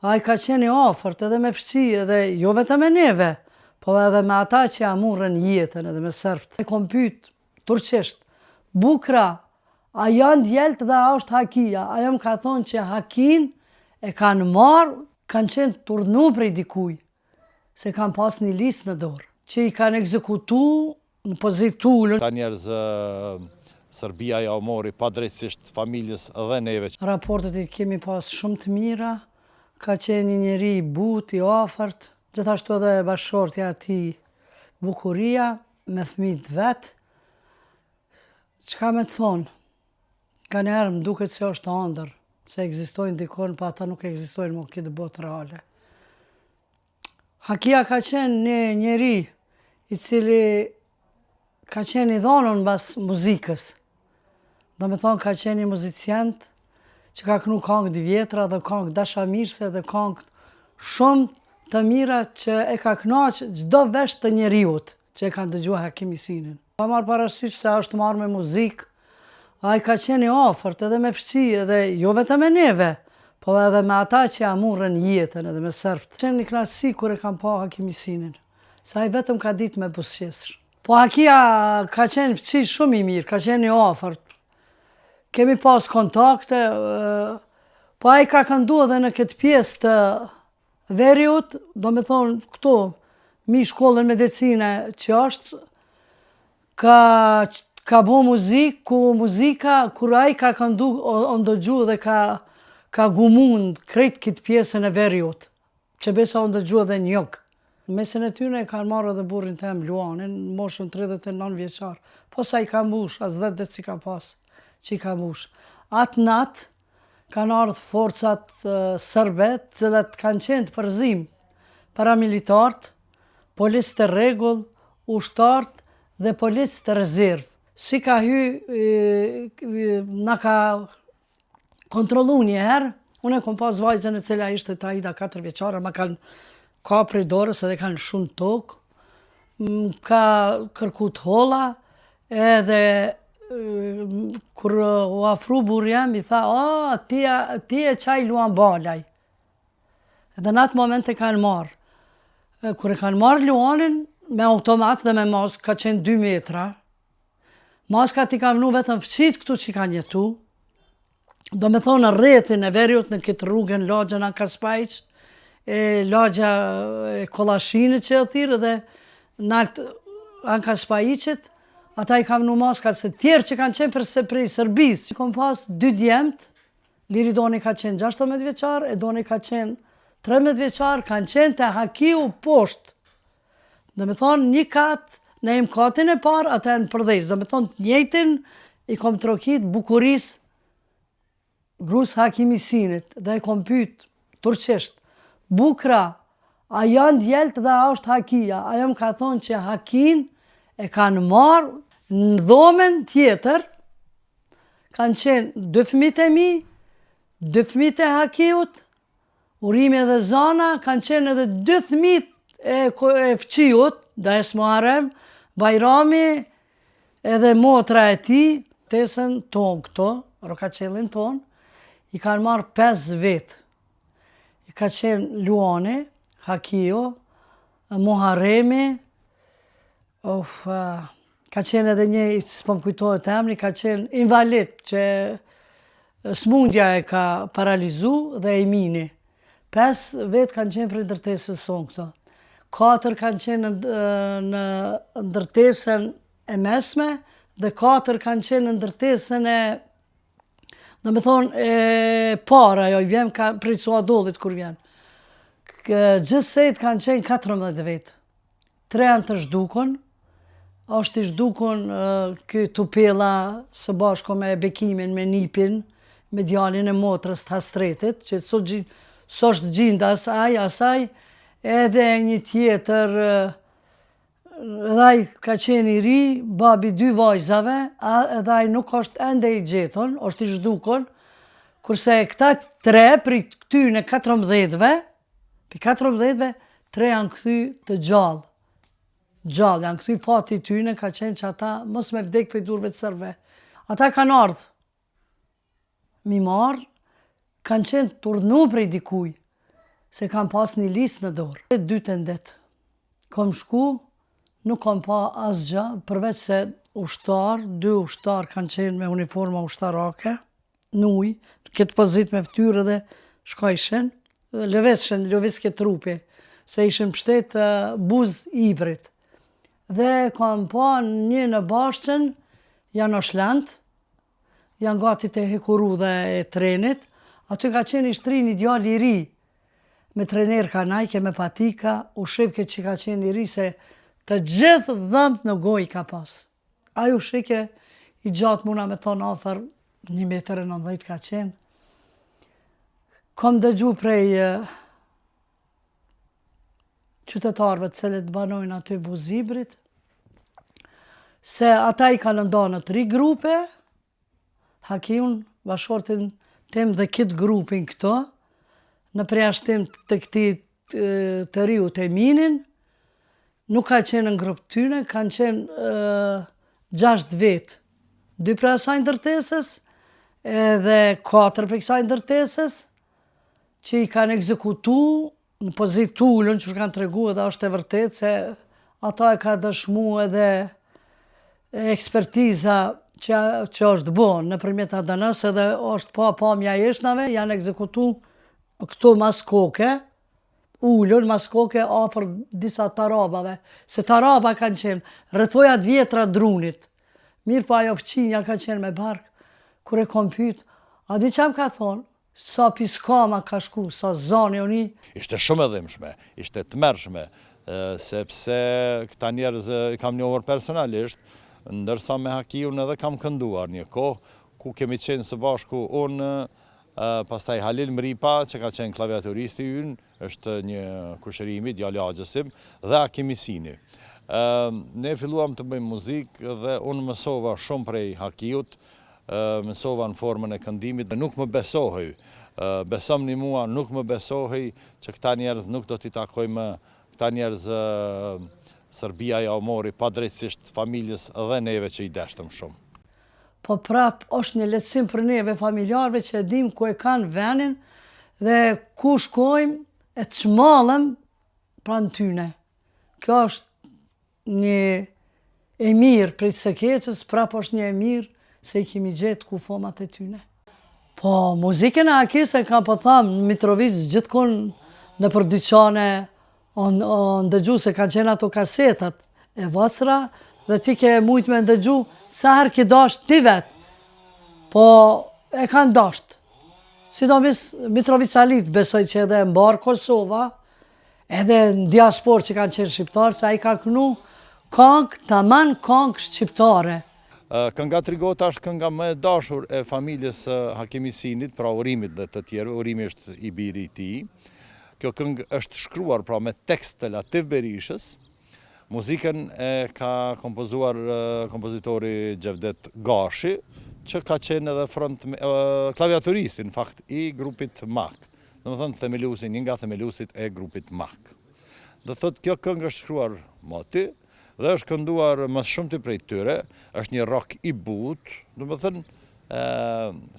Ai ka qenë i afërt edhe me fëqi, edhe jo vetëm me neve, po edhe me ata që ja murën jetën edhe me sërbt. E kom pyet turqisht, bukra, a janë djelt dhe a është Hakia? Ajo më ka thonë që Hakin e kanë marrë, kanë qenë turnu prej dikuj, se kanë pas një listë në dorë, që i kanë ekzekutu në pozitë ullën. Ka njerëz Serbia ja u mori padrejtisht familjes dhe neve. Raportet i kemi pas shumë të mira, ka qenë një njeri i butë, i afërt, gjithashtu edhe bashkëshortja e tij Bukuria, me fëmijët vet. Çka me të thonë? Ka njerë më duket se është ëndër, se ekzistojnë dikon, pa ata nuk ekzistojnë më këtë botë reale. Hakia ka qenë një njeri i cili ka qenë i dhonën mbas muzikës. Do me thonë ka qenë një muzicient që ka kënu këngë të vjetra dhe këngë dashamirëse dhe këngë shumë të mira që e ka kënaqë çdo vesh të njeriut që e kanë dëgjuar Hakim Isinin. Pa marrë parasysh se është marrë me muzikë, ai ka qenë i afërt edhe me fëqi, edhe jo vetëm me neve, po edhe me ata që ja murën jetën edhe me sërbt. Qenë një knaqësi kur e kam pa Hakim Isinin, se ai vetëm ka ditë me buzëqeshër. Po Hakia ka qenë fëqi shumë i mirë, ka qenë i afërt. Kemi pas kontakte, po ai ka këndu edhe në këtë pjesë të Veriut, do me thonë këto, mi shkollën medicine që është, ka bo muzikë, ku muzika, kur ai ka këndu, o ndëgju dhe ka gumun krejt këtë pjesën e Veriut, që besa o ndëgju edhe njëk. Mesin e tyne e kanë marrë edhe burrin tem Luanin, moshën 39 vjeçar, po sa i ka mbush, as 10 ditë si ka pas, që i ka mbush. Atë natë kanë ardhë forcat sërbe, cilat kanë qenë të përzim, paramilitartë, policë të rregull, ushtartë dhe policë të rezervë. Si ka na ka kontrolu një herë, unë e kom pas vajzën e cila ishte ta Aida 4 vjeçare, ma kanë ka prej dorës edhe kanë shumë tokë, ka kërku të holla, edhe kur u afru burri jam, i tha, ti e qaj Luan Balaj. Edhe në atë moment e kanë marrë. Kur e kanë marrë Luanin, me automat dhe me maskë, ka qenë 2 metra. Maska ti ka vënu vetëm fëqit këtu që kanë jetu. Do me thonë në rrethin e Veriut, në këtë rrugën lagja në Kaspajq, lagja e Kollashinit që e thirë, dhe në Kaspajqit, ata i kam në maskat se tjerë që kanë qenë përse prej Sërbis. Kom pas 2 djemët, Liri Doni ka qenë 16 vjeçar, e Doni ka qenë 13 vjeçar, kanë qenë të Hakiu poshtë. Do me thonë një katë, në im katin e parë, ata e në përdhejtë. Do me thonë njëjtin i kom trokit Bukuris, grus Hakim Isinit, dhe e kom pyet turqisht, bukra, a janë djelt dhe a është Hakia? Ajo më ka thonë që Hakin e kanë marrë në dhomen tjetër, kanë qenë 2 fëmijët e mi, 2 fëmijët e Hakiut, Urimi dhe Zana, kanë qenë edhe 2 fëmijët e fëqiut, Dajes Muharrem, Bajrami, edhe motra e ti, tesën tonë këto, Rokaqellin tonë, i kanë marrë 5 vetë. I ka qenë Luani, Hakiu, Muharremi, ka qenë edhe një, s'po më kujtohet emri, ka qenë invalid që smundja e ka paralizu dhe e mini. 5 vetë kanë qenë për ndërtesës sonë këto. 4 kanë qenë në ndërtesën e mesme dhe 4 kanë qenë në ndërtesën e, do me thonë, e para, jo, i vjen prej Suadollit kur vjen. Gjithsejt kanë qenë 14 vetë. 3 janë të zhdukun, është i zhdukun ky Tupella së bashku me Bekimin, me Nipin, me djalin e motrës të Hasretit, që s'është gjinda asaj, edhe një tjetër, edhe ai ka qenë i ri, babi 2 vajzave, edhe ai nuk është ende i gjeton, është i zhdukun, kurse këta 3 për këtyne 14-ve, për 14-ve, 3 janë kthy të gjallë. Gjallë, janë kthy fati i tyne, ka qenë që ata mos me vdek për i durve të sërve. Ata kanë ardhë, mi marë, kanë qenë turnu prej dikuj, se kam pas një listë në dorë. 2 tendet. Kom shku, nuk kom pa asgjë, përveç se 2 ushtar kanë qenë me uniforma ushtarake, në ujë, këtë pozit me ftyrë dhe shkojshin, lëvizke trupi, se ishin pështet buz ibrit. Dhe kam pa një në Bashqen, janë Oshlent, janë gati të hekuru dhe e trenit, aty ka qenë ishtri një djali i ri, me trener kanajke, me patika, u shqipke që ka qenë i ri se të gjithë dhëmt në goj ka pas. Ajo shqike i gjatë muna me thonë afer 1,90 m ka qenë. Kom dëgju prej qytetarëve të cilët banojnë aty buzibrit, se ata i kanë nda në 3 grupe, Hakiun, bashkërtin tim dhe kitë grupin këto, në preashtim të këti të riu të Eminin, nuk ka qenë në grupë tyne, kanë qenë 6 vetë. 2 për asaj ndërtesës, edhe 4 për kësaj ndërtesës, që i kanë ekzekutu në pozit ullën, që kanë të regu edhe është e vërtet, se ata e ka dëshmu edhe ekspertiza që është bon në përmjet ADN-s edhe është pa pamja eshnave, janë ekzekutu këto maskoke, ullën maskoke afer disa tarabave, se taraba kanë qenë rrethojat vjetra drunit. Mirë pa ajo fqinja ka qenë me bark, kër e kom pyet, a di që më ka thonë, sa piskama ka shku, sa zani oni. Ishte shumë e dhimbshme, ishte të mërshme, sepse këta njerëz kam njohur personalisht, ndërsa me Hakiun edhe kam kënduar një kohë, ku kemi qenë së bashku unë, pastaj Halil Mripa, që ka qenë klaviaturisti ynë, është një kushërimi, djali Agjësim, dhe Hakim Isini. Ne filluam të bëjmë muzikë dhe unë mësova shumë prej Hakiut, mësova në formën e këndimit dhe nuk më besohej. Besom një mua, nuk më besohej që këta njerëz nuk do t'i takoj më, këta njerëz Serbia ja u mori pa drejtësisht familjes dhe neve që i deshtëm shumë. Po prap është një lehtësim për neve familjarve që e dim ku e kanë venin dhe ku shkojmë e të shmallëm pranë tyne. Kjo është një e mirë prej së keqës, prap është një e mirë se i kemi gjetë ku fomat e tyne. Po, muzikën e Hakis e kam po thamë në Mitrovic gjithkon në për dyqane ndëgju se kanë qenë ato kasetat e vacra dhe ti ke mujt me ndëgju sa herë ki dasht ti vetë, po e kanë dasht. Sidomis Mitrovic Alit besoj që edhe në barë Kosova, edhe në diaspor që kanë qenë shqiptarë, se a i ka kënu këngë, taman këngë shqiptare. Kënga Trigota është kënga më e dashur e familjes Hakim Isinit, pra Urimit dhe të tjerë, Urimi është i biri i tij. Kjo këngë është shkruar pra me tekst të Latif Berishës. Muzikën e ka kompozuar kompozitori Gjevdet Gashi, që ka qenë edhe klaviaturisti, në fakt, i grupit MAK. Dhe më thënë themelusi, një nga themelusit e grupit MAK. Dhe thot, kjo këngë është shkruar moti, dhe është kënduar më shumë të prej tyre, është një rock i butë, dhe më thënë,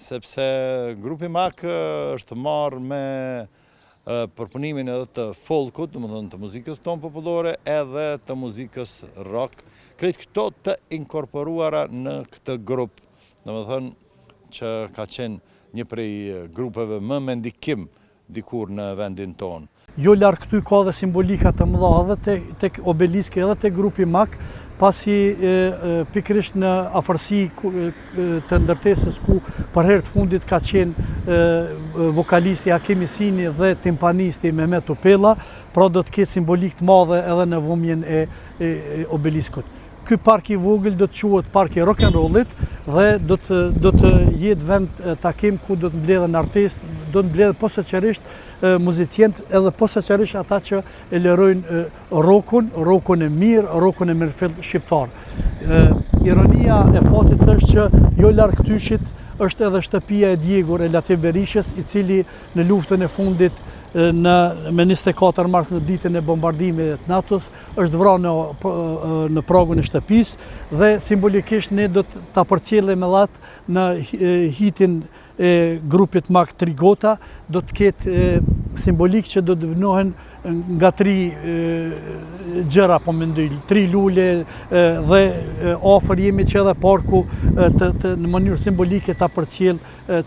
sepse grupi MAK është marrë me përpunimin edhe të folkut, dhe më thënë të muzikës tonë popullore, edhe të muzikës rock, krejt këto të inkorporuara në këtë grupë, dhe më thënë që ka qenë një prej grupeve më me ndikim dikur në vendin tonë. Jo larg këtu ka dhe simbolika të mëdha edhe tek obeliski edhe tek grupi MAK, pasi pikërisht në afërsi të ndërtesës ku për herë të fundit ka qenë vokalisti Hakim Isini dhe timpanisti Mehmet Upella, pra do të ketë simbolik të madhe edhe në vëmjen e obeliskut. Ky park i vogël do të quhet parki rock'n'rollit dhe do të jetë vend takim ku do të mbledhen artistë, do të mbledhen posaçërisht muzicient edhe posaçërisht ata që e lërojnë rockun e mirë, rockun e mirëfill shqiptar. Ironia e fatit është që jo larg këtyshit është edhe shtëpia e djegur e Latif Berishës, i cili në luftën e fundit me 24 mars në ditën e bombardimit të NATO-s është vrarë në pragun e shtëpisë dhe simbolikisht ne do ta përcjellim edhe atë në hitin e grupit MAK Trigota do të ketë simbolik që do të vënohen nga 3 gjëra, po mendoj, 3 lule dhe afër jemi që edhe parku në mënyrë simbolike ta përcjell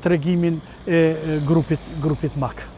tregimin e grupit MAK.